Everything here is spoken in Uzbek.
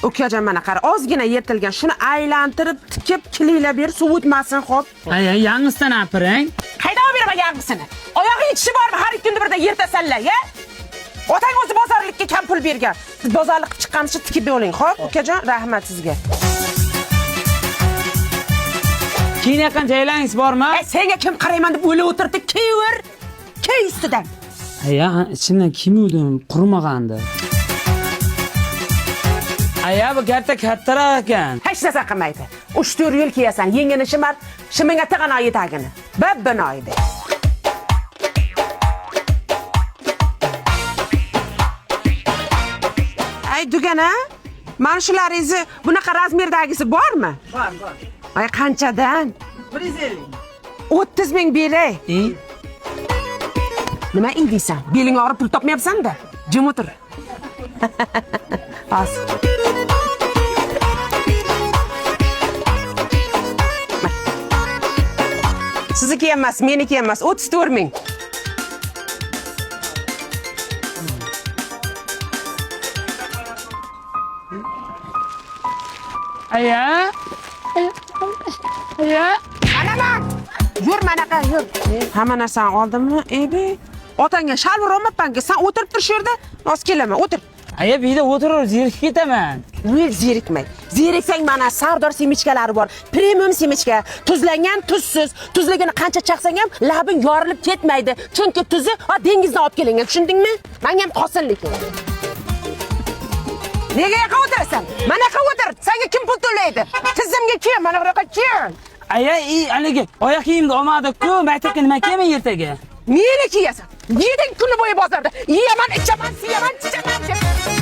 Ukajon mana qara, ozgina yertilgan. Shuni aylantirib, tikib, kilinglar ber, suv o'tmasin, xo'p. Ay, yangisidan apiring. Qayda olib beraman yangisini? Oyog'i itishi bormi? Har ikki kunda birdan yertasanlar, ya? Otang o'zi bozorlikka kam pul bergan. Siz bozorlik qilib chiqqancha tikib oling, xo'p? Ukajon, rahmat sizga. Keyin yaqin joylaringiz bormi? Senga kim qarayman deb o'ylab o'tirdi? Kiyver. Key ustidan. Aya, ichimdan kiymovdim, qurmag'andi. Aya, bu garta kattaroq ekan. Hech narsa qilmaydi. 3-4 yil kiyasan, yengini shimar, shiminga tig'an oyitagini. Binoydi. Ay dugana, mana shularingizni bunaqa razmerdagisi bormi? Bor. Ay qanchadan? 150. 30 ming beray. Nima indiysan? Beling og'rib pul topmayapsan-da. Jim o'tir. As. Sizniki emas, meniki emas. 34 ming. Aya. Ana bak. Yur manaqa, yur. Hamma narsani oldimmi? Ebe. Otangga shalvar olmabman-ki, sen o'tirib tur shu yerda. Nos kelaman, o'tir. Aya, bu yerda o'tirib zerikib ketaman. Nima zerikmay? Zeriksang mana Sardor semichkalari bor. Premium semichka, tuzlangan, tuzsiz. Tuzligini qancha chaqsang ham labing yorilib ketmaydi. Chunki tuzi dengizdan olib kelingan, tushundingmi? Menga ham qosinlik. Nega yoqqa o'tirasan? Mana yoqqa o'tir. Senga kim pul to'laydi? Tizimga kel, mana bu yoqqa kel. Aya, haligi oyoq kiyimni olmadik-ku, maktabga nima kiyman ertaga? Meni kiyasan. Yeding kuni bo'yi bozorda. Yeyaman, ichaman, siyaman, chichaman.